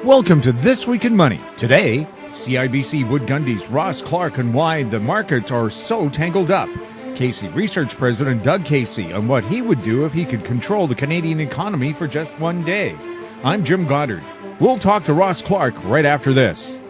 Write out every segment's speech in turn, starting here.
Welcome to This Week in Money. Today, CIBC Wood Gundy's Ross Clark on why the markets are so tangled up. Casey Research President Doug Casey on what he would do if he could control the Canadian economy for just one day. I'm Jim Goddard. We'll talk to Ross Clark right after this.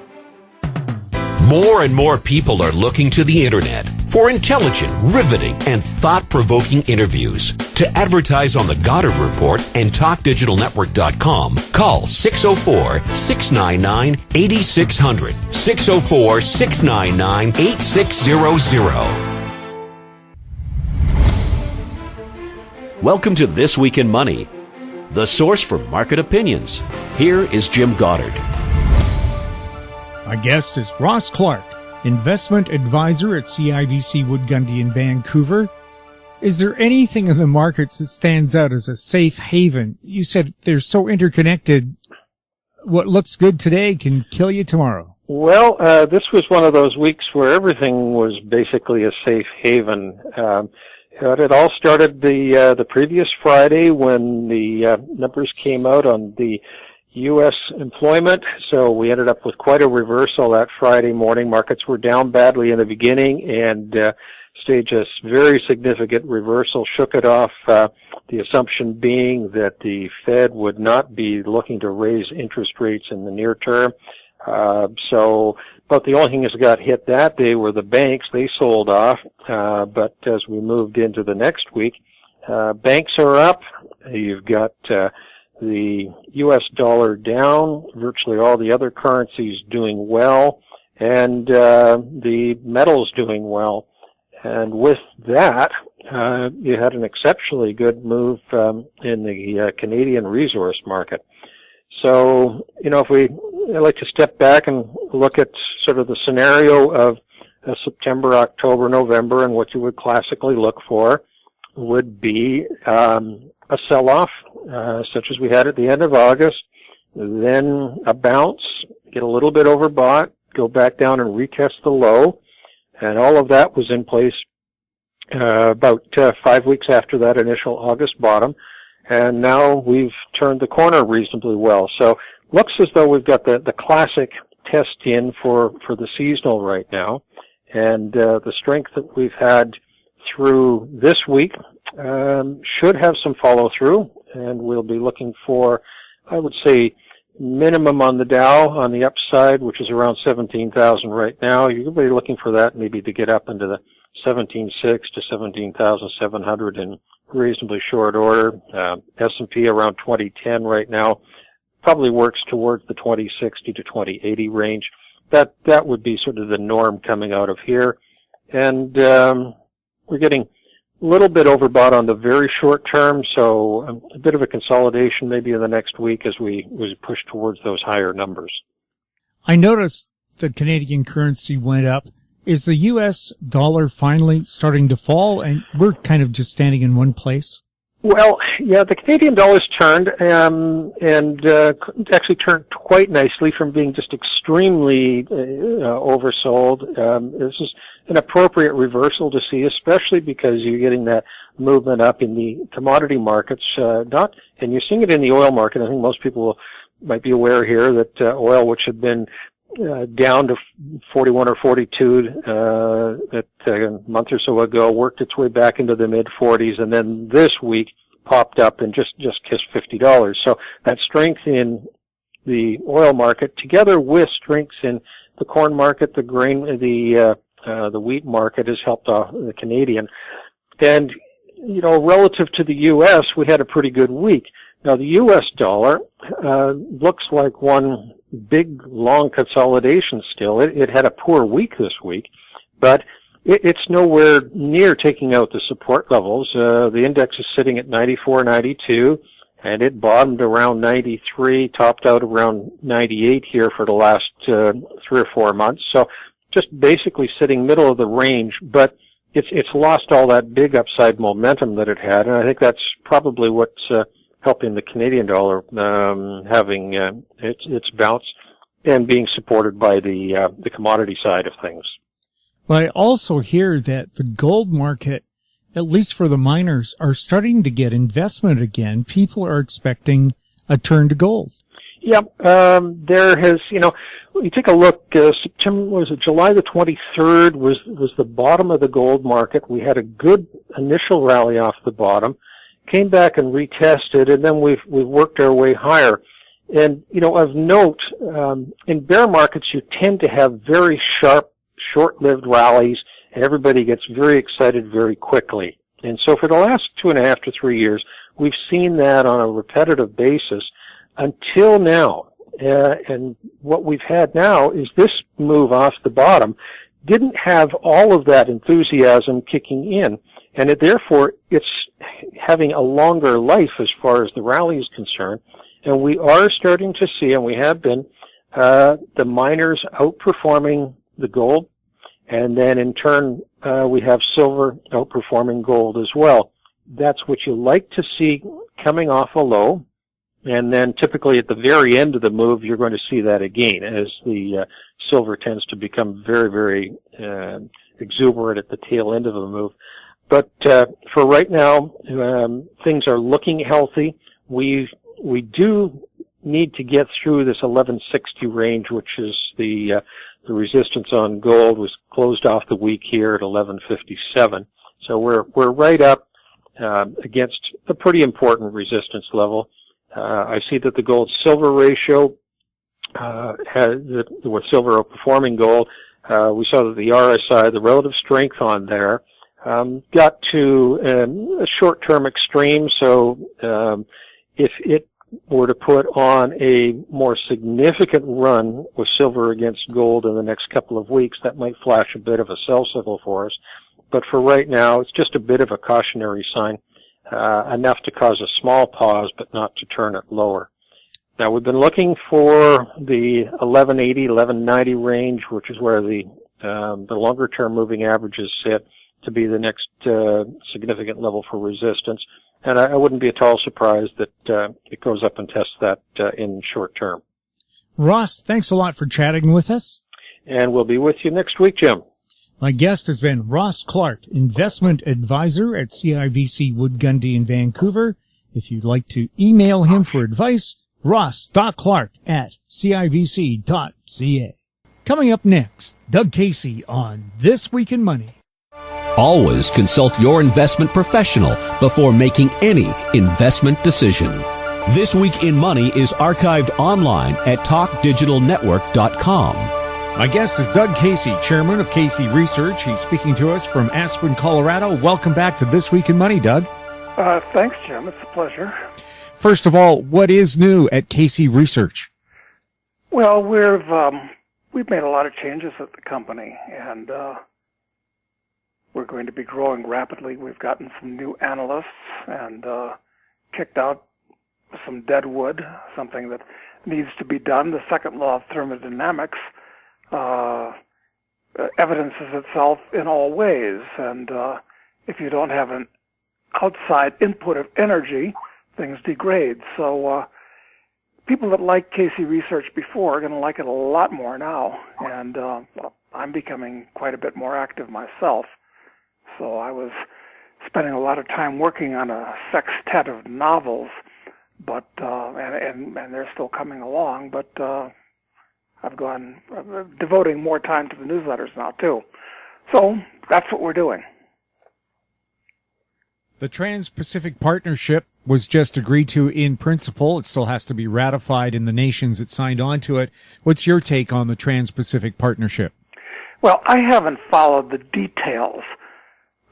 More and more people are looking to the internet for intelligent, riveting, and thought-provoking interviews. To advertise on the Goddard Report and TalkDigitalNetwork.com, call 604-699-8600, 604-699-8600. Welcome to This Week in Money, the source for market opinions. Here is Jim Goddard. My guest is Ross Clark, investment advisor at CIBC Wood Gundy in Vancouver. Is there anything in the markets that stands out as a safe haven? You said they're so interconnected. What looks good today can kill you tomorrow. Well, this was one of those weeks where everything was basically a safe haven. It all started the previous Friday when the numbers came out on the U.S. employment, so we ended up with quite a reversal that Friday morning. Markets were down badly in the beginning and staged a very significant reversal, shook it off, the assumption being that the Fed would not be looking to raise interest rates in the near term. But the only thing that got hit that day were the banks. They sold off, but as we moved into the next week, banks are up. You've got the U.S. dollar down, virtually all the other currencies doing well, and the metals doing well. And with that, you had an exceptionally good move in the Canadian resource market. So, if I'd like to step back and look at sort of the scenario of September, October, November, and what you would classically look for would be a sell-off, such as we had at the end of August, then a bounce, get a little bit overbought, go back down and retest the low, and all of that was in place about 5 weeks after that initial August bottom, and now we've turned the corner reasonably well. So looks as though we've got the classic test in for the seasonal right now, and the strength that we've had through this week should have some follow-through, and we'll be looking for, I would say, minimum on the Dow on the upside, which is around 17,000 right now. You're going to be looking for that maybe to get up into the 17,600 to 17,700 in reasonably short order. S&P around 2010 right now probably works towards the 2060 to 2080 range. That would be sort of the norm coming out of here. And we're getting a little bit overbought on the very short term, so a bit of a consolidation maybe in the next week as we push towards those higher numbers. I noticed the Canadian currency went up. Is the U.S. dollar finally starting to fall, and we're kind of just standing in one place? Well, yeah, the Canadian dollar's turned, and actually turned quite nicely from being just extremely oversold. This is an appropriate reversal to see, especially because you're getting that movement up in the commodity markets, and you're seeing it in the oil market. I think most people might be aware here that oil, which had been down to 41 or 42 a month or so ago, worked its way back into the mid-40s, and then this week popped up and just kissed $50. So that strength in the oil market, together with strengths in the corn market, the grain, the wheat market, has helped the Canadian. And relative to the U.S., we had a pretty good week. Now the U.S. dollar looks like one big, long consolidation still. It had a poor week this week, but it's nowhere near taking out the support levels. The index is sitting at 94, 92, and it bottomed around 93, topped out around 98 here for the last 3 or 4 months. So just basically sitting middle of the range, but it's lost all that big upside momentum that it had, and I think that's probably what's helping the Canadian dollar having its bounce and being supported by the commodity side of things. Well, I also hear that the gold market, at least for the miners, are starting to get investment again. People are expecting a turn to gold. Yep. There has, you take a look, July the 23rd was the bottom of the gold market. We had a good initial rally off the bottom, came back and retested, and then we've worked our way higher. And, of note, in bear markets, you tend to have very sharp, short-lived rallies, and everybody gets very excited very quickly. And so for the last 2.5 to 3 years, we've seen that on a repetitive basis until now. And what we've had now is this move off the bottom didn't have all of that enthusiasm kicking in, and therefore it's having a longer life as far as the rally is concerned. And we are starting to see, and we have been, the miners outperforming the gold, and then in turn we have silver outperforming gold as well. That's what you like to see coming off a low. And then typically at the very end of the move, you're going to see that again as the silver tends to become very, very exuberant at the tail end of the move. But for right now, things are looking healthy. We do need to get through this 1160 range, which is the resistance on gold. Was closed off the week here at 1157. So we're right up against a pretty important resistance level. I see that the gold-silver ratio with silver outperforming gold. We saw that the RSI, the relative strength on there, got to a short-term extreme. So if it were to put on a more significant run with silver against gold in the next couple of weeks, that might flash a bit of a sell signal for us. But for right now, it's just a bit of a cautionary sign. Enough to cause a small pause, but not to turn it lower. Now, we've been looking for the 1180, 1190 range, which is where the longer-term moving averages sit, to be the next significant level for resistance. And I wouldn't be at all surprised that it goes up and tests that in short term. Ross, thanks a lot for chatting with us. And we'll be with you next week, Jim. My guest has been Ross Clark, investment advisor at CIBC Wood Gundy in Vancouver. If you'd like to email him for advice, ross.clark@cibc.ca. Coming up next, Doug Casey on This Week in Money. Always consult your investment professional before making any investment decision. This Week in Money is archived online at talkdigitalnetwork.com. My guest is Doug Casey, chairman of Casey Research. He's speaking to us from Aspen, Colorado. Welcome back to This Week in Money, Doug. Thanks, Jim. It's a pleasure. First of all, what is new at Casey Research? Well, we've made a lot of changes at the company, and we're going to be growing rapidly. We've gotten some new analysts and kicked out some dead wood, something that needs to be done. The second law of thermodynamics evidences itself in all ways, and if you don't have an outside input of energy, things degrade. So people that liked Casey Research before are going to like it a lot more now, and I'm becoming quite a bit more active myself. So I was spending a lot of time working on a sextet of novels, but and they're still coming along, but I'm devoting more time to the newsletters now, too. So that's what we're doing. The Trans-Pacific Partnership was just agreed to in principle. It still has to be ratified in the nations that signed on to it. What's your take on the Trans-Pacific Partnership? Well, I haven't followed the details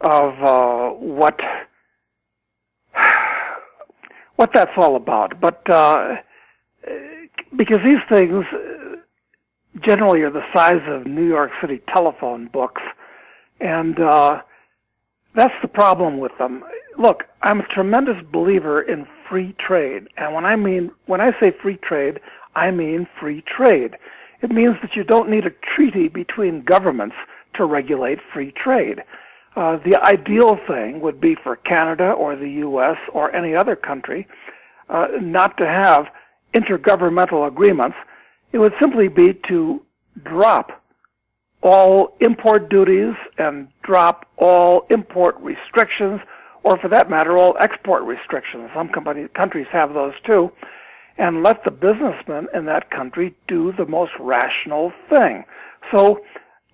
of what that's all about, but because these things generally are the size of New York City telephone books, and that's the problem with them. Look, I'm a tremendous believer in free trade, and when I say free trade, I mean free trade. It means that you don't need a treaty between governments to regulate free trade. The ideal thing would be for Canada or the U.S. or any other country not to have intergovernmental agreements. It would simply be to drop all import duties and drop all import restrictions, or for that matter, all export restrictions. Some countries have those too. and let the businessmen in that country do the most rational thing. So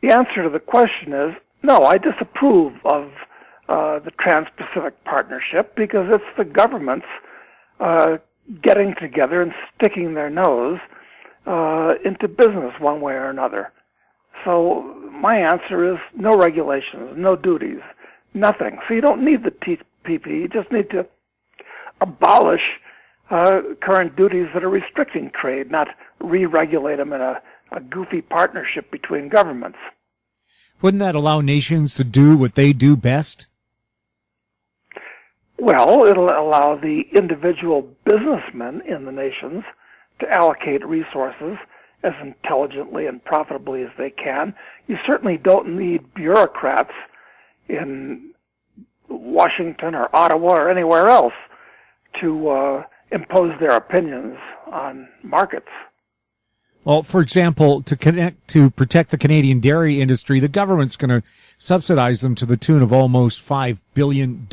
the answer to the question is, no, I disapprove of the Trans-Pacific Partnership because it's the governments getting together and sticking their nose into business one way or another. So my answer is no regulations, no duties, nothing. So you don't need the TPP. You just need to abolish current duties that are restricting trade, not re-regulate them in a goofy partnership between governments. Wouldn't that allow nations to do what they do best? Well, it'll allow the individual businessmen in the nations to allocate resources as intelligently and profitably as they can. You certainly don't need bureaucrats in Washington or Ottawa or anywhere else to impose their opinions on markets. Well, for example, to protect the Canadian dairy industry, the government's going to subsidize them to the tune of almost $5 billion.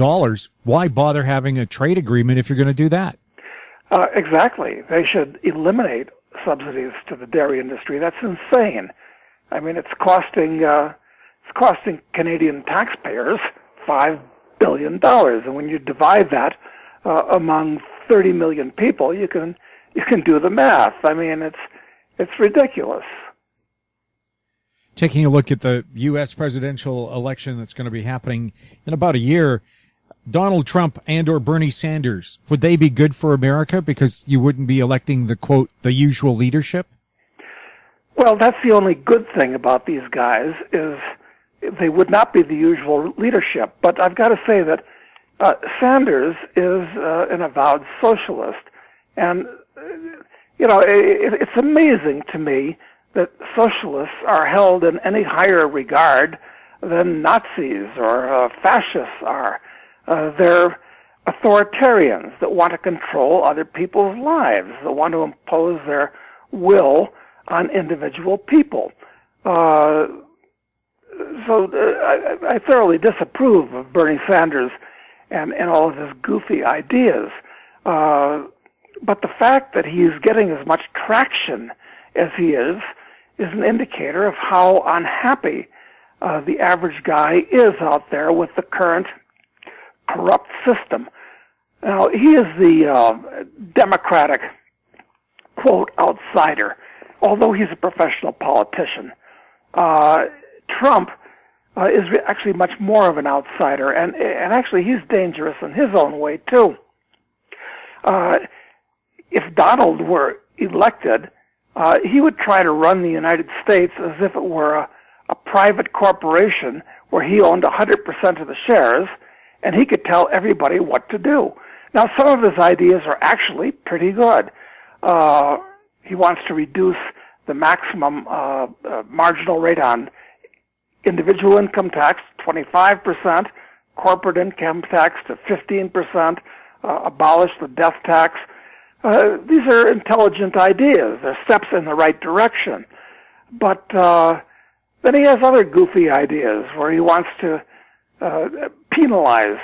Why bother having a trade agreement if you're going to do that? Exactly. They should eliminate subsidies to the dairy industry. That's insane. I mean, it's costing Canadian taxpayers $5 billion, and when you divide that among 30 million people, you can do the math. I mean, it's ridiculous. Taking a look at the U.S. presidential election that's going to be happening in about a year, Donald Trump and or Bernie Sanders, would they be good for America because you wouldn't be electing the, quote, the usual leadership? Well, that's the only good thing about these guys is they would not be the usual leadership. But I've got to say that Sanders is an avowed socialist. And, it's amazing to me that socialists are held in any higher regard than Nazis or fascists are. They're authoritarians that want to control other people's lives, that want to impose their will on individual people. So I thoroughly disapprove of Bernie Sanders and all of his goofy ideas. But the fact that he's getting as much traction as he is an indicator of how unhappy the average guy is out there with the current corrupt system. Now, he is the Democratic, quote, outsider, although he's a professional politician. Trump is actually much more of an outsider, and actually he's dangerous in his own way, too. If Donald were elected, he would try to run the United States as if it were a private corporation where he owned 100% of the shares, and he could tell everybody what to do. Now, some of his ideas are actually pretty good. He wants to reduce the maximum marginal rate on individual income tax, 25%, corporate income tax to 15%, abolish the death tax. These are intelligent ideas. They're steps in the right direction. But then he has other goofy ideas where he wants to penalize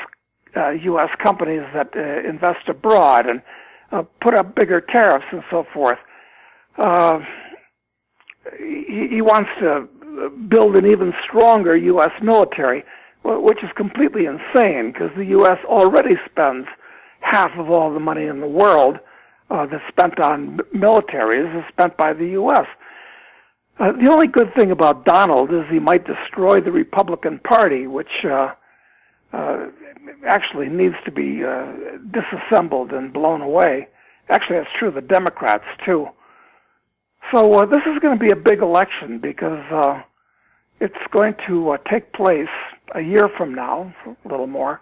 U.S. companies that invest abroad and put up bigger tariffs and so forth. He wants to build an even stronger U.S. military, which is completely insane because the U.S. already spends half of all the money in the world that's spent on militaries is spent by the U.S. The only good thing about Donald is he might destroy the Republican Party, which actually needs to be disassembled and blown away. Actually, that's true of the Democrats, too. So this is going to be a big election because it's going to take place a year from now, a little more,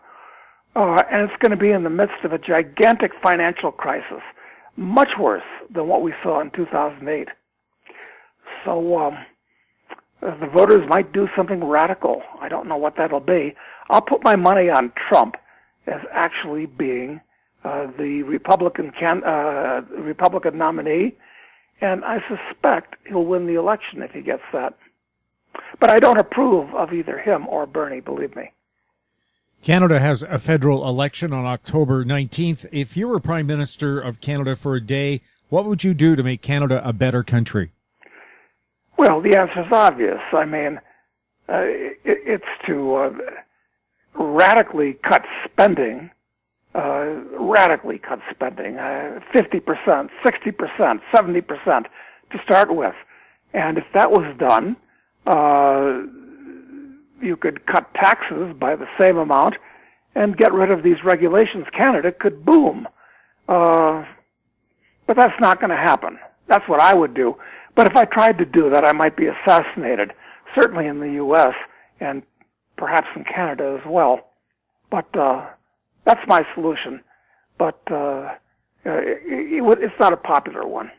and it's going to be in the midst of a gigantic financial crisis, much worse than what we saw in 2008. So the voters might do something radical. I don't know what that'll be. I'll put my money on Trump as actually being the Republican nominee, and I suspect he'll win the election if he gets that. But I don't approve of either him or Bernie, believe me. Canada has a federal election on October 19th. If you were Prime Minister of Canada for a day, What would you do to make Canada a better country? Well, the answer is obvious. I mean, it's to radically cut spending, 50%, 60%, 70% to start with. And if that was done, you could cut taxes by the same amount and get rid of these regulations. Canada could boom. But that's not going to happen. That's what I would do. But if I tried to do that, I might be assassinated, certainly in the U.S. and perhaps in Canada as well. But that's my solution. But it's not a popular one.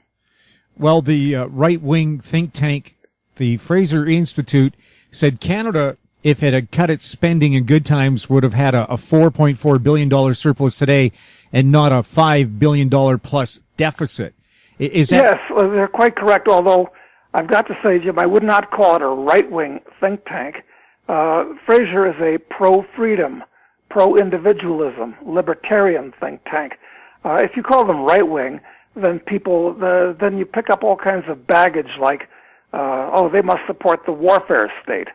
Well, the right-wing think tank, the Fraser Institute, said Canada, if it had cut its spending in good times, would have had a $4.4 billion surplus today and not a $5 billion plus deficit. Is that... Yes, well, they're quite correct, although I've got to say, Jim, I would not call it a right-wing think tank. Fraser is a pro-freedom, pro-individualism, libertarian think tank. If you call them right-wing, then then you pick up all kinds of baggage like, they must support the warfare state.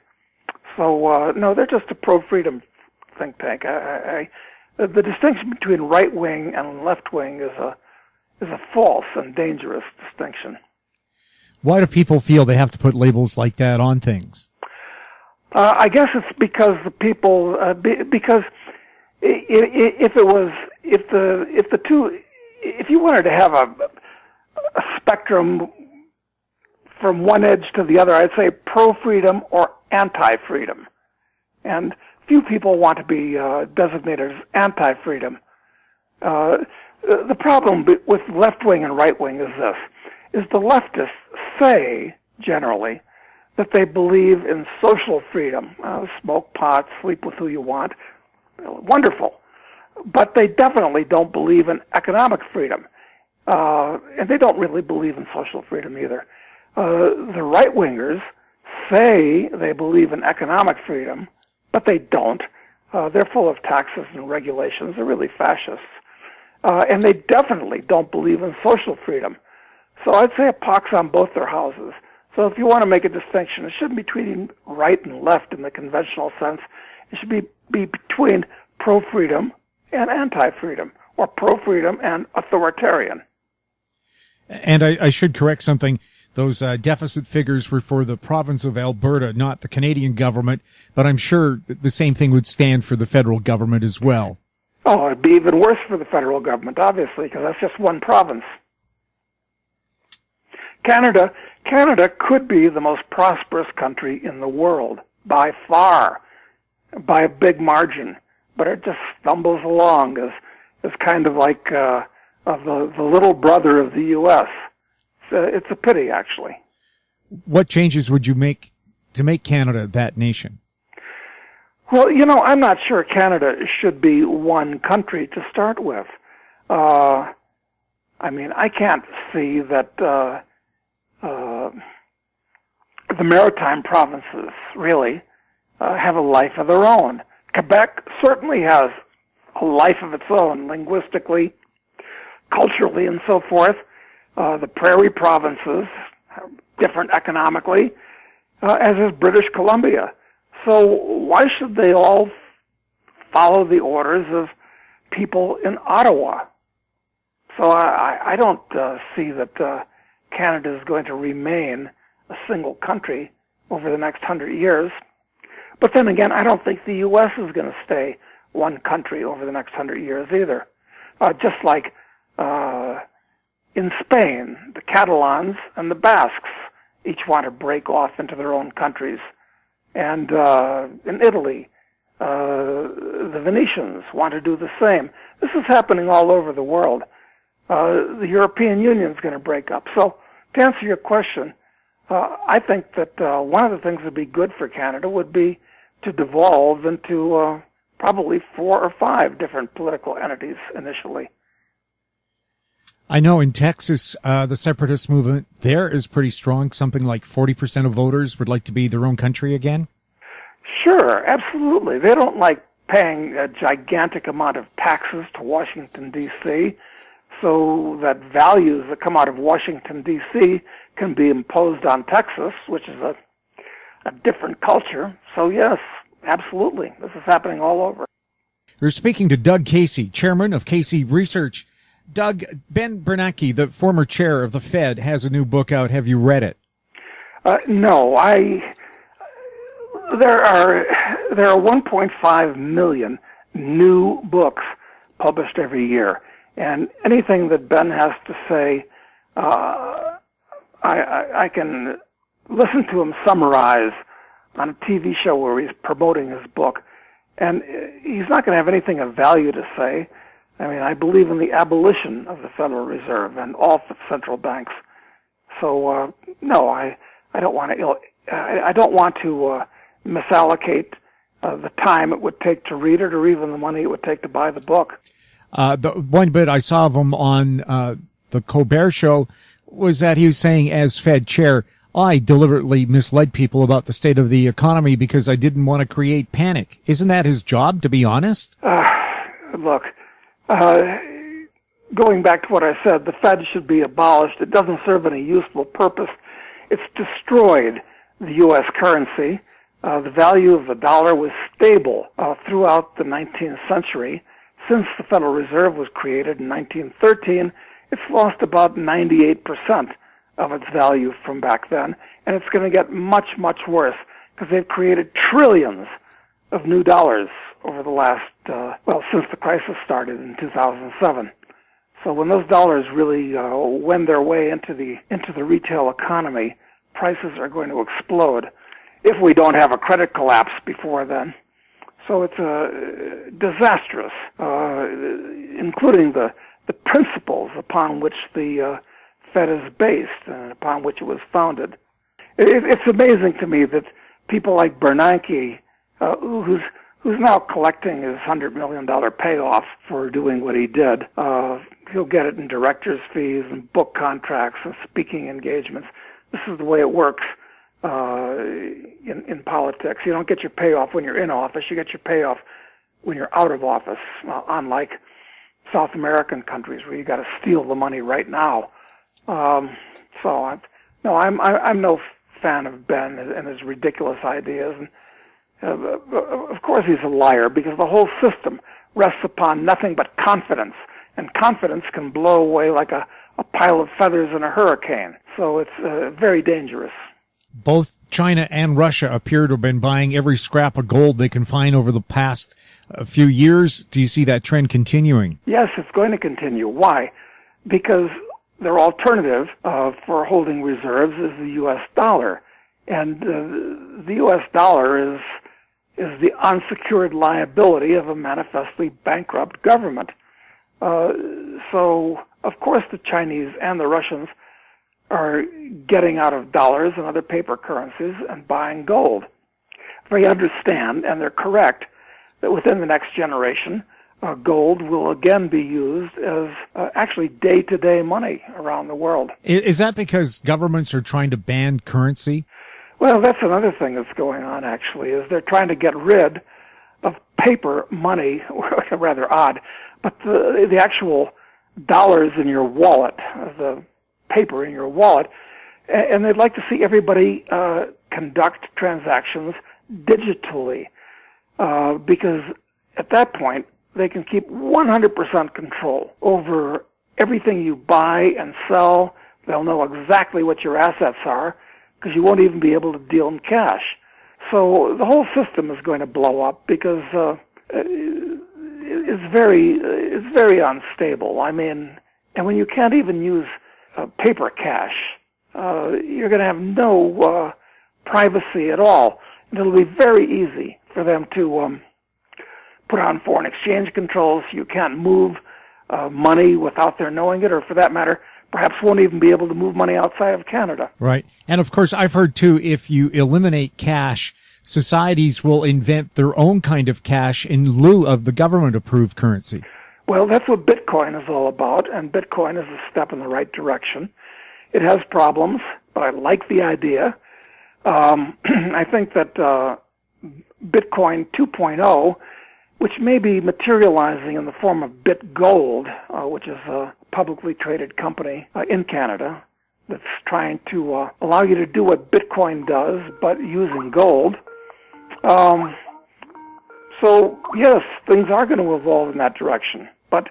So, no, they're just a pro-freedom think tank. The distinction between right-wing and left-wing is a false and dangerous distinction. Why do people feel they have to put labels like that on things? I guess it's because the people, because if you wanted to have a spectrum from one edge to the other, I'd say pro-freedom or anti-freedom. And few people want to be designated as anti-freedom. The problem with left-wing and right-wing is this, is the leftists say, generally, that they believe in social freedom. Smoke pot, sleep with who you want. Wonderful. But they definitely don't believe in economic freedom. And they don't really believe in social freedom either. The right-wingers say they believe in economic freedom, but they don't. They're full of taxes and regulations. They're really fascists. And they definitely don't believe in social freedom. So I'd say a pox on both their houses. So if you want to make a distinction, it shouldn't be between right and left in the conventional sense. It should be between pro-freedom and anti-freedom, or pro-freedom and authoritarian. And I should correct something. Those deficit figures were for the province of Alberta, not the Canadian government, but I'm sure the same thing would stand for the federal government as well. Oh, it'd be even worse for the federal government, obviously, because that's just one province. Canada could be the most prosperous country in the world, by far, by a big margin, but it just stumbles along as kind of like the little brother of the U.S. It's a pity, actually. What changes would you make to make Canada that nation? Well, I'm not sure Canada should be one country to start with. I can't see that the maritime provinces really have a life of their own. Quebec certainly has a life of its own, linguistically, culturally, and so forth. The prairie provinces are different economically, as is British Columbia. So why should they all follow the orders of people in Ottawa? So I don't see that Canada is going to remain a single country over the next 100 years. But then again, I don't think the U.S. is going to stay one country over the next 100 years either. Just like in Spain, the Catalans and the Basques each want to break off into their own countries. And in Italy, the Venetians want to do the same. This is happening all over the world. The European Union is going to break up. So to answer your question, I think that one of the things that would be good for Canada would be to devolve into probably 4 or 5 different political entities initially. I know in Texas, the separatist movement there is pretty strong. Something like 40% of voters would like to be their own country again. Sure, absolutely. They don't like paying a gigantic amount of taxes to Washington, D.C., so that values that come out of Washington, D.C. can be imposed on Texas, which is a different culture. So yes, absolutely. This is happening all over. We're speaking to Doug Casey, chairman of Casey Research. Doug, Ben Bernanke, the former chair of the Fed, has a new book out. Have you read it? No, there are 1.5 million new books published every year, and anything that Ben has to say, I can listen to him summarize on a TV show where he's promoting his book, and he's not going to have anything of value to say. I mean, I believe in the abolition of the Federal Reserve and all central banks. So no, I don't want to. I don't want to misallocate the time it would take to read it, or even the money it would take to buy the book. The one bit I saw of him on the Colbert Show was that he was saying, as Fed chair, I deliberately misled people about the state of the economy because I didn't want to create panic. Isn't that his job, to be honest? Look, going back to what I said, the Fed should be abolished. It doesn't serve any useful purpose. It's destroyed the U.S. currency. The value of the dollar was stable throughout the 19th century. Since the Federal Reserve was created in 1913, it's lost about 98% of its value from back then, and it's going to get much, much worse because they've created trillions of new dollars over the last, since the crisis started in 2007. So when those dollars really wend their way into the retail economy, prices are going to explode if we don't have a credit collapse before then. So it's disastrous, including the principles upon which the Fed is based and upon which it was founded. It's amazing to me that people like Bernanke, who's now collecting his $100 million payoff for doing what he did, he'll get it in director's fees and book contracts and speaking engagements. This is the way it works in politics. You don't get your payoff when you're in office. You get your payoff when you're out of office, unlike South American countries where you got to steal the money right now. I'm no fan of Ben and his ridiculous ideas. And of course he's a liar, because the whole system rests upon nothing but confidence, and confidence can blow away like a pile of feathers in a hurricane. So it's very dangerous. Both China and Russia appear to have been buying every scrap of gold they can find over the past few years. Do you see that trend continuing? Yes, it's going to continue. Why? Because their alternative for holding reserves is the U.S. dollar. And the U.S. dollar is the unsecured liability of a manifestly bankrupt government. So, of course, the Chinese and the Russians are getting out of dollars and other paper currencies and buying gold. They understand, and they're correct, that within the next generation, gold will again be used as actually day-to-day money around the world. Is that because governments are trying to ban currency? Well, that's another thing that's going on, actually, is they're trying to get rid of paper money, rather odd, but the actual dollars in your wallet, the paper in your wallet, and they'd like to see everybody conduct transactions digitally, because at that point, they can keep 100% control over everything you buy and sell. They'll know exactly what your assets are, because you won't even be able to deal in cash. So the whole system is going to blow up because it's very unstable. I mean, and when you can't even use paper cash, you're going to have no privacy at all. And it'll be very easy for them to put on foreign exchange controls. You can't move money without their knowing it, or for that matter, perhaps won't even be able to move money outside of Canada. Right. And of course, I've heard too, if you eliminate cash, societies will invent their own kind of cash in lieu of the government-approved currency. Well, that's what Bitcoin is all about, and Bitcoin is a step in the right direction. It has problems, but I like the idea. I think that Bitcoin 2.0 which may be materializing in the form of BitGold, which is a publicly traded company in Canada that's trying to allow you to do what Bitcoin does, but using gold. So, yes, things are going to evolve in that direction. But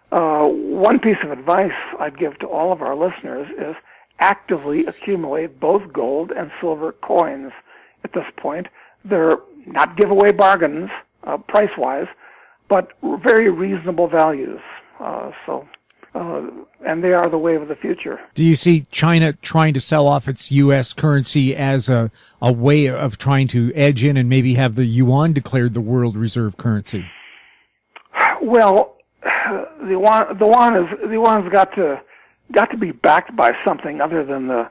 one piece of advice I'd give to all of our listeners is actively accumulate both gold and silver coins at this point. They're not giveaway bargains, price-wise, but very reasonable values. And they are the wave of the future. Do you see China trying to sell off its U.S. currency as a way of trying to edge in and maybe have the yuan declared the world reserve currency? Well, the yuan's got to be backed by something other than the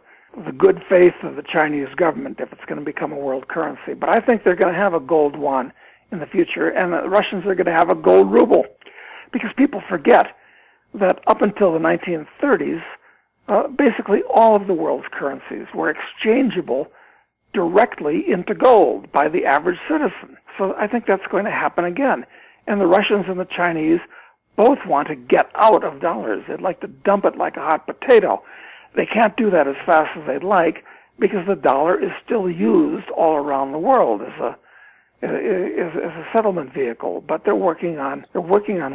good faith of the Chinese government if it's going to become a world currency. But I think they're going to have a gold yuan in the future, and the Russians are going to have a gold ruble, because people forget that up until the 1930s, basically all of the world's currencies were exchangeable directly into gold by the average citizen. So I think that's going to happen again. And the Russians and the Chinese both want to get out of dollars. They'd like to dump it like a hot potato. They can't do that as fast as they'd like, because the dollar is still used all around the world as a settlement vehicle, but they're working on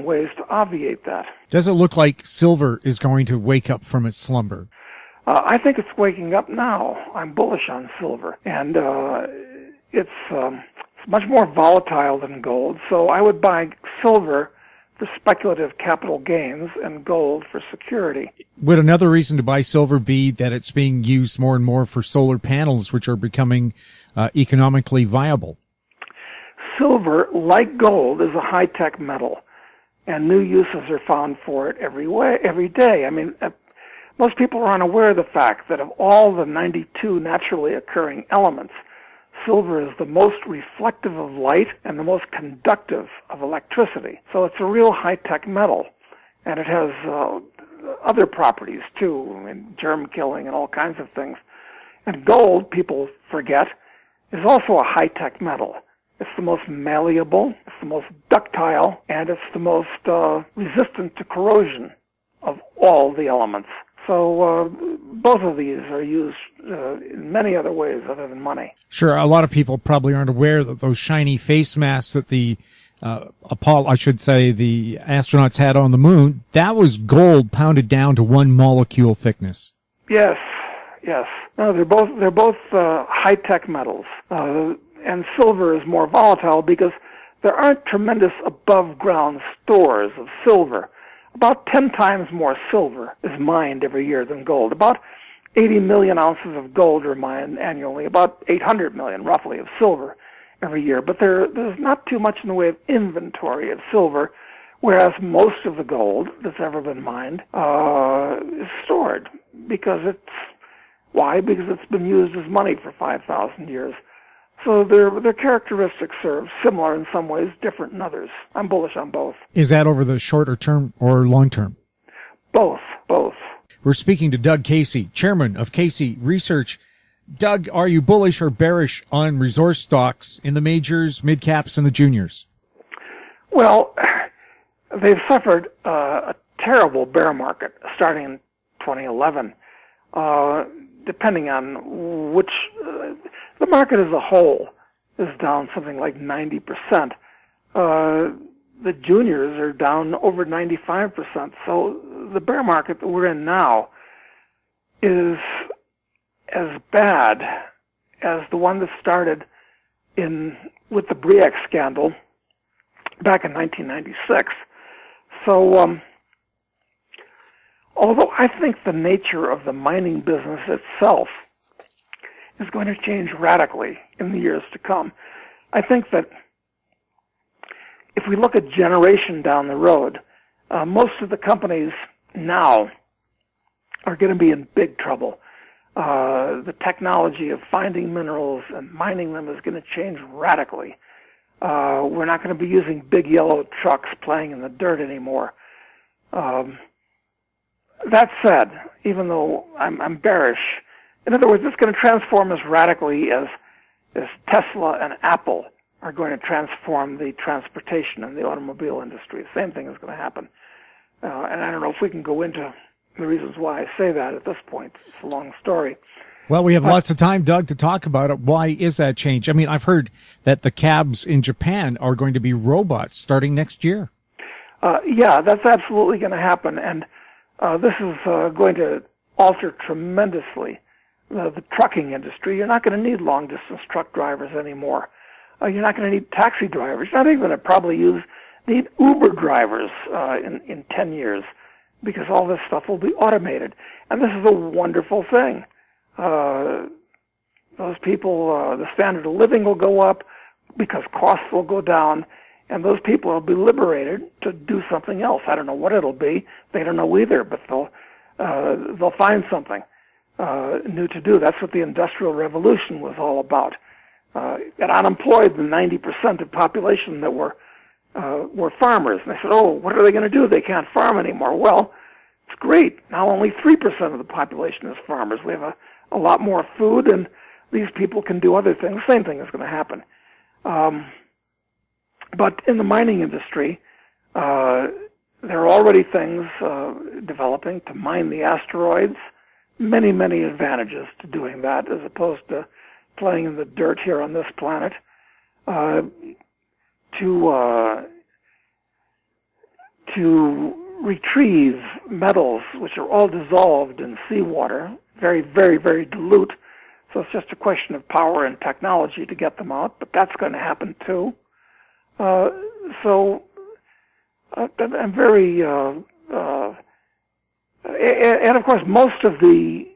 ways to obviate that. Does it look like silver is going to wake up from its slumber? I think it's waking up now. I'm bullish on silver, and it's much more volatile than gold. So I would buy silver for speculative capital gains and gold for security. Would another reason to buy silver be that it's being used more and more for solar panels, which are becoming economically viable? Silver, like gold, is a high-tech metal, and new uses are found for it every day. I mean, most people are unaware of the fact that of all the 92 naturally occurring elements, silver is the most reflective of light and the most conductive of electricity. So it's a real high-tech metal, and it has other properties, too, I mean, germ-killing and all kinds of things. And gold, people forget, is also a high-tech metal. It's the most malleable, it's the most ductile, and it's the most resistant to corrosion of all the elements. So both of these are used in many other ways other than money. Sure, a lot of people probably aren't aware that those shiny face masks that the the astronauts had on the moon, that was gold pounded down to one molecule thickness. Yes. No, they're both high-tech metals. And silver is more volatile because there aren't tremendous above-ground stores of silver. About 10 times more silver is mined every year than gold. About 80 million ounces of gold are mined annually, about 800 million, roughly, of silver every year. But there's not too much in the way of inventory of silver, whereas most of the gold that's ever been mined is stored. Because it's been used as money for 5,000 years. So their characteristics are similar in some ways, different in others. I'm bullish on both. Is that over the shorter term or long term? Both. We're speaking to Doug Casey, chairman of Casey Research. Doug, are you bullish or bearish on resource stocks in the majors, mid-caps, and the juniors? Well, they've suffered a terrible bear market starting in 2011. Depending on which, the market as a whole is down something like 90%. The juniors are down over 95%. So the bear market that we're in now is as bad as the one that started with the Briac scandal back in 1996. So, although I think the nature of the mining business itself is going to change radically in the years to come, I think that if we look a generation down the road, most of the companies now are going to be in big trouble. The technology of finding minerals and mining them is going to change radically. We're not going to be using big yellow trucks playing in the dirt anymore. That said, even though I'm bearish, in other words, it's going to transform as radically as Tesla and Apple are going to transform the transportation and the automobile industry. The same thing is going to happen. And I don't know if we can go into the reasons why I say that at this point. It's a long story. Well, we have lots of time, Doug, to talk about it. Why is that change? I mean, I've heard that the cabs in Japan are going to be robots starting next year. Yeah, that's absolutely going to happen. And this is going to alter tremendously the trucking industry. You're not going to need long-distance truck drivers anymore. You're not going to need taxi drivers. You're not even going to probably need Uber drivers in 10 years because all this stuff will be automated. And this is a wonderful thing. Those people, the standard of living will go up because costs will go down, and those people will be liberated to do something else. I don't know what it'll be. They don't know either, but they'll find something new to do. That's what the Industrial Revolution was all about. It unemployed the 90% of the population that were farmers. And they said, oh, what are they going to do? They can't farm anymore. Well, it's great. Now only 3% of the population is farmers. We have a lot more food, and these people can do other things. The same thing is going to happen. But in the mining industry, there are already things developing to mine the asteroids. Many, many advantages to doing that as opposed to playing in the dirt here on this planet. To retrieve metals which are all dissolved in seawater, very, very, very dilute. So it's just a question of power and technology to get them out, but that's going to happen too. So I'm very, and of course most of the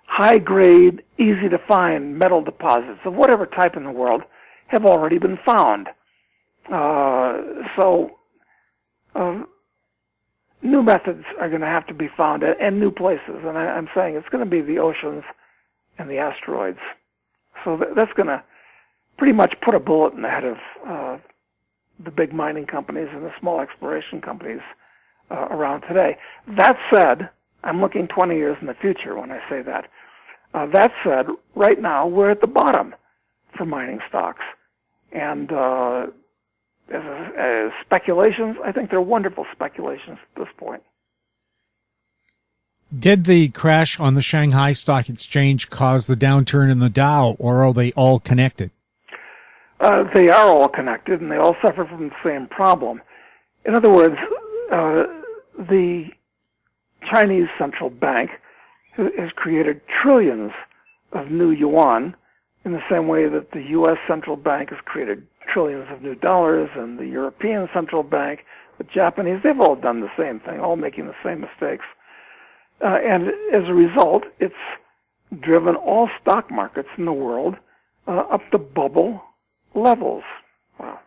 high-grade, easy-to-find metal deposits of whatever type in the world have already been found. New methods are going to have to be found and new places, and I'm saying it's going to be the oceans and the asteroids. So that's going to pretty much put a bullet in the head of the big mining companies and the small exploration companies around today. That said, I'm looking 20 years in the future when I say that. That said, right now we're at the bottom for mining stocks. And as speculations, I think they're wonderful speculations at this point. Did the crash on the Shanghai Stock Exchange cause the downturn in the Dow, or are they all connected? They are all connected, and they all suffer from the same problem. In other words, the Chinese central bank has created trillions of new yuan in the same way that the U.S. central bank has created trillions of new dollars, and the European central bank, the Japanese, they've all done the same thing, all making the same mistakes. And as a result, it's driven all stock markets in the world up to bubble levels. Wow.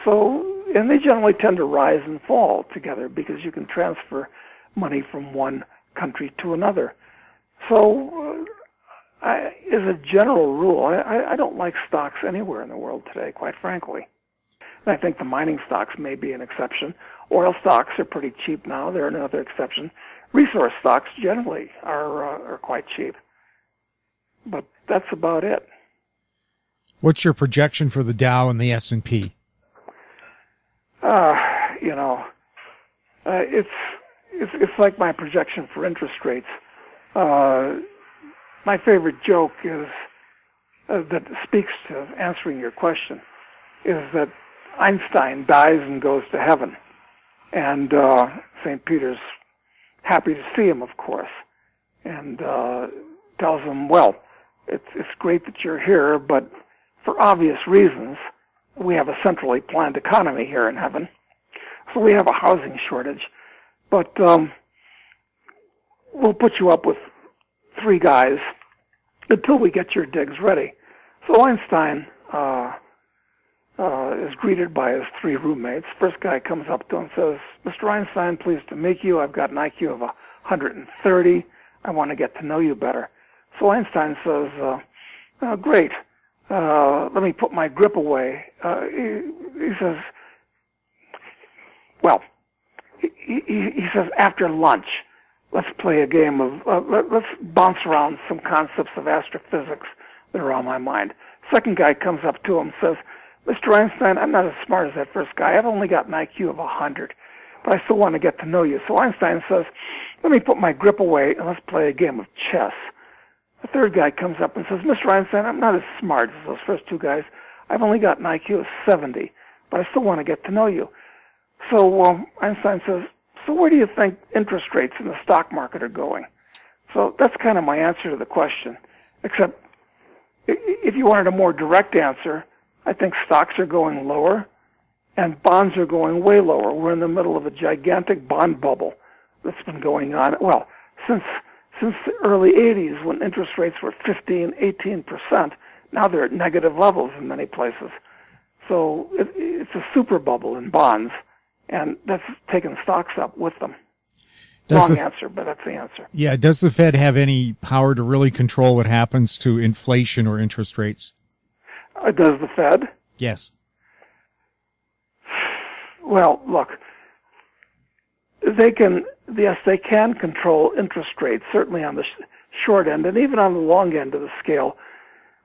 So, and they generally tend to rise and fall together because you can transfer money from one country to another. So, as a general rule, I don't like stocks anywhere in the world today, quite frankly. And I think the mining stocks may be an exception. Oil stocks are pretty cheap now. They're another exception. Resource stocks generally are quite cheap. But that's about it. What's your projection for the Dow and the S&P? It's like my projection for interest rates. My favorite joke is that speaks to answering your question is that Einstein dies and goes to heaven, and St. Peter's happy to see him, of course, and tells him, well, it's great that you're here, but for obvious reasons, we have a centrally planned economy here in heaven, so we have a housing shortage, but we'll put you up with 3 guys until we get your digs ready. So Einstein is greeted by his 3 roommates. First guy comes up to him and says, Mr. Einstein, pleased to meet you. I've got an IQ of 130. I want to get to know you better. So Einstein says, great. Let me put my grip away. He says, well, he says, after lunch, let's play a game of, let's bounce around some concepts of astrophysics that are on my mind. Second guy comes up to him and says, Mr. Einstein, I'm not as smart as that first guy. I've only got an IQ of 100, but I still want to get to know you. So Einstein says, let me put my grip away and let's play a game of chess. The third guy comes up and says, Mr. Einstein, I'm not as smart as those first two guys. I've only got an IQ of 70, but I still want to get to know you. So Einstein says, so where do you think interest rates in the stock market are going? So that's kind of my answer to the question, except if you wanted a more direct answer, I think stocks are going lower and bonds are going way lower. We're in the middle of a gigantic bond bubble that's been going on, well, since the early 80s when interest rates were 15, 18%. Now they're at negative levels in many places. So it's a super bubble in bonds, and that's taken stocks up with them. Wrong answer, but that's the answer. Yeah, does the Fed have any power to really control what happens to inflation or interest rates? Does the Fed? Yes. Well, look, they can control interest rates, certainly on the short end and even on the long end of the scale,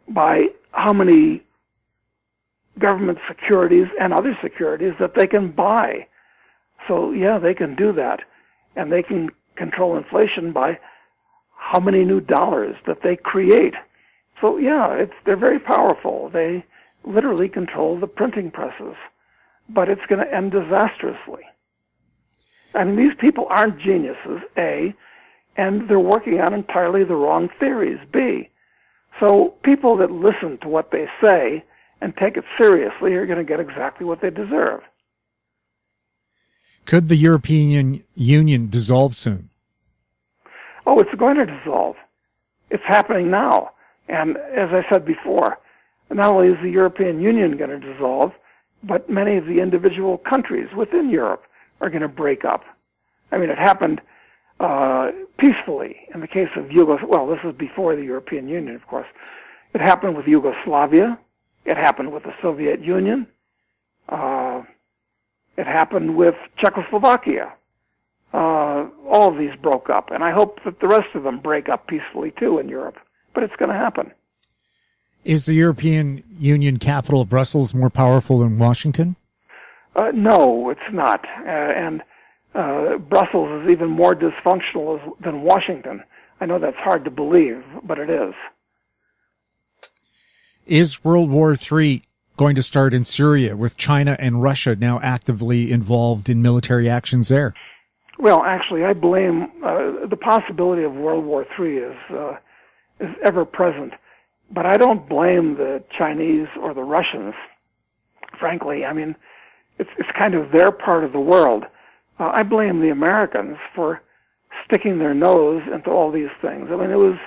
by how many government securities and other securities that they can buy. So, yeah, they can do that. And they can control inflation by how many new dollars that they create. So, yeah, they're very powerful. They literally control the printing presses. But it's going to end disastrously. I mean, these people aren't geniuses, A, and they're working on entirely the wrong theories, B. So people that listen to what they say and take it seriously are going to get exactly what they deserve. Could the European Union dissolve soon? Oh, it's going to dissolve. It's happening now. And as I said before, not only is the European Union going to dissolve, but many of the individual countries within Europe are going to break up. I mean, it happened peacefully in the case of Yugoslavia. Well, this is before the European Union, of course. It happened with Yugoslavia. It happened with the Soviet Union. It happened with Czechoslovakia. All of these broke up, and I hope that the rest of them break up peacefully too in Europe. But it's going to happen. Is the European Union capital of Brussels more powerful than Washington? No, it's not. And Brussels is even more dysfunctional than Washington. I know that's hard to believe, but it is. Is World War III going to start in Syria, with China and Russia now actively involved in military actions there? Well, actually, I blame the possibility of World War III is ever present, but I don't blame the Chinese or the Russians. Frankly, I mean, it's kind of their part of the world. I blame the Americans for sticking their nose into all these things. I mean, it was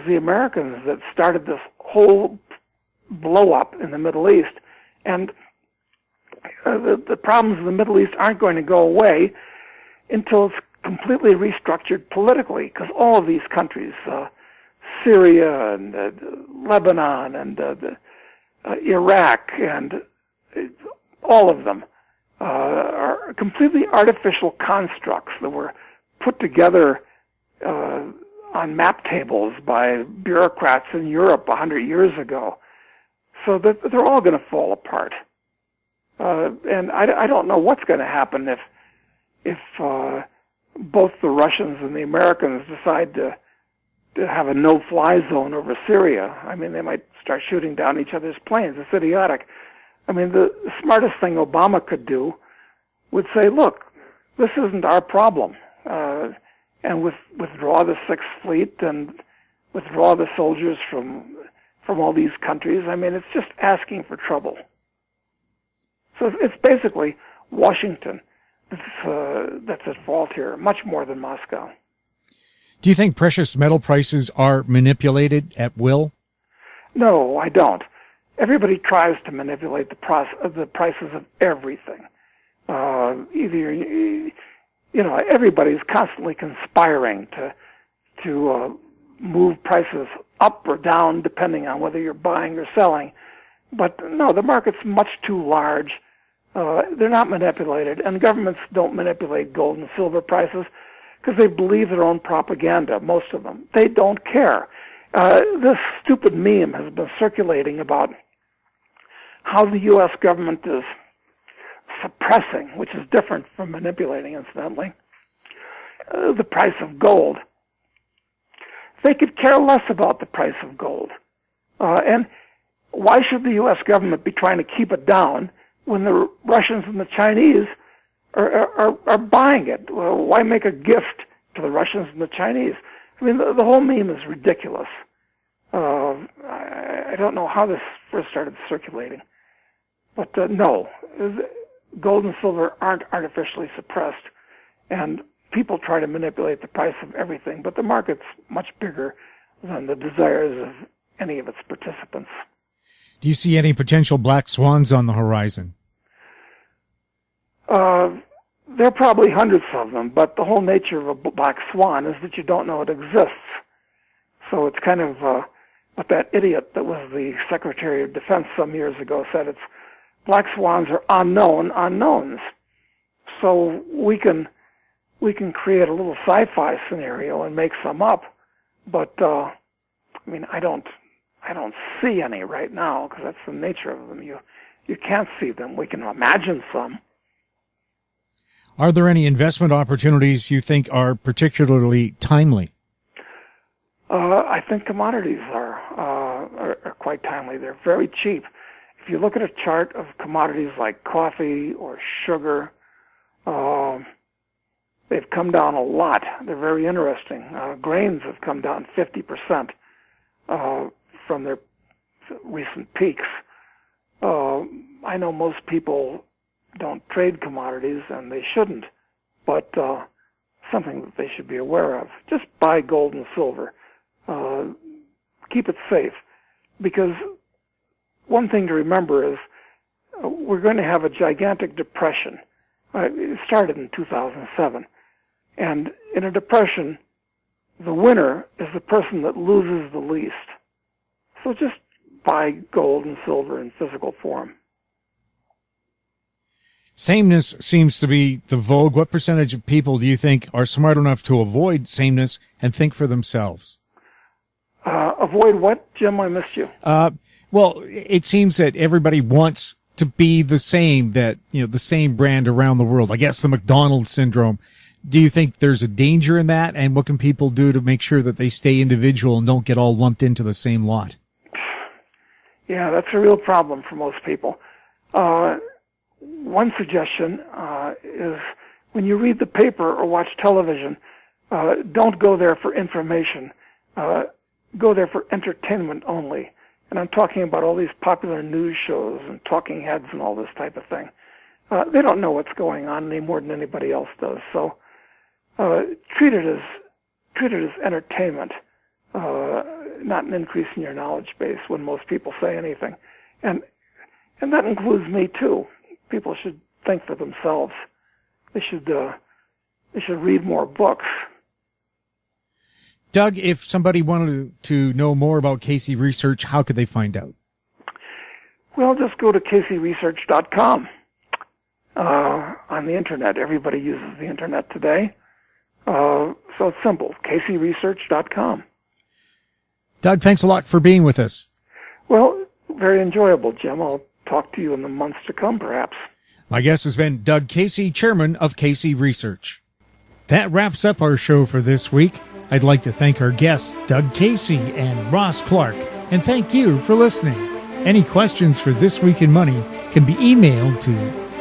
the Americans that started this whole blow up in the Middle East, and the problems in the Middle East aren't going to go away until it's completely restructured politically, because all of these countries, Syria and Lebanon and Iraq and all of them, are completely artificial constructs that were put together on map tables by bureaucrats in Europe 100 years ago, so that they're all going to fall apart. And I don't know what's going to happen if both the Russians and the Americans decide to have a no-fly zone over Syria. I mean, they might start shooting down each other's planes. It's idiotic. I mean, the smartest thing Obama could do would say, look, this isn't our problem, and withdraw the Sixth Fleet and withdraw the soldiers from all these countries. I mean, it's just asking for trouble. So it's basically Washington that's at fault here, much more than Moscow. Do you think precious metal prices are manipulated at will? No, I don't. Everybody tries to manipulate the prices of everything. Everybody's constantly conspiring to move prices up or down depending on whether you're buying or selling. But no, the market's much too large. They're not manipulated, and governments don't manipulate gold and silver prices because they believe their own propaganda, most of them. They don't care. This stupid meme has been circulating about how the U.S. government is suppressing, which is different from manipulating, incidentally, the price of gold. They could care less about the price of gold. And why should the U.S. government be trying to keep it down when the Russians and the Chinese are buying it? Well, why make a gift to the Russians and the Chinese? I mean, the whole meme is ridiculous. I don't know how this first started circulating. But no, gold and silver aren't artificially suppressed, and people try to manipulate the price of everything, but the market's much bigger than the desires of any of its participants. Do you see any potential black swans on the horizon? There are probably hundreds of them, but the whole nature of a black swan is that you don't know it exists. So it's kind of what that idiot that was the Secretary of Defense some years ago said, it's black swans are unknown unknowns. So we can create a little sci-fi scenario and make some up, but I mean, I don't see any right now because that's the nature of them. You can't see them. We can imagine some. Are there any investment opportunities you think are particularly timely? I think commodities are quite timely. They're very cheap. If you look at a chart of commodities like coffee or sugar, they've come down a lot. They're very interesting. Grains have come down 50% from their recent peaks. I know most people don't trade commodities, and they shouldn't, but something that they should be aware of. Just buy gold and silver. Keep it safe, because one thing to remember is we're going to have a gigantic depression. It started in 2007, and in a depression, the winner is the person that loses the least. So just buy gold and silver in physical form. Sameness seems to be the vogue. What percentage of people do you think are smart enough to avoid sameness and think for themselves? Avoid what, Jim? I missed you. Well, it seems that everybody wants to be the same, that, the same brand around the world. I guess the McDonald's syndrome. Do you think there's a danger in that? And what can people do to make sure that they stay individual and don't get all lumped into the same lot? Yeah, that's a real problem for most people. One suggestion is when you read the paper or watch television, don't go there for information. Go there for entertainment only. And I'm talking about all these popular news shows and talking heads and all this type of thing. They don't know what's going on any more than anybody else does. So treat it as entertainment, not an increase in your knowledge base when most people say anything. And that includes me too. People should think for themselves. They should read more books. Doug, if somebody wanted to know more about Casey Research, how could they find out? Well, just go to caseyresearch.com. On the internet, everybody uses the internet today. So it's simple, caseyresearch.com. Doug, thanks a lot for being with us. Well, very enjoyable, Jim. I'll talk to you in the months to come, perhaps. My guest has been Doug Casey, chairman of Casey Research. That wraps up our show for this week. I'd like to thank our guests, Doug Casey and Ross Clark, and thank you for listening. Any questions for This Week in Money can be emailed to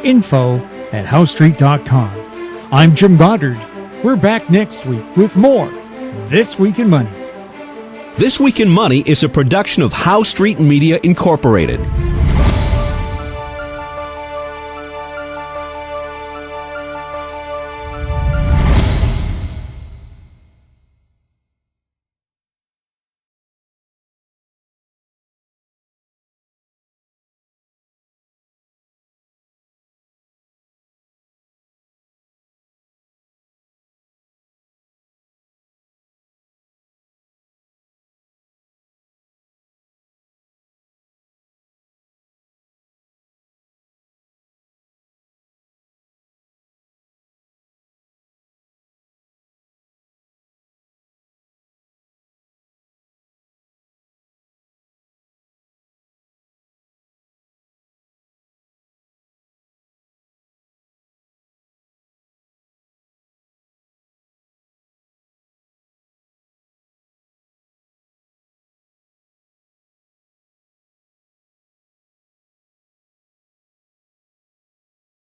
info@howstreet.com. I'm Jim Goddard. We're back next week with more This Week in Money. This Week in Money is a production of How Street Media Incorporated.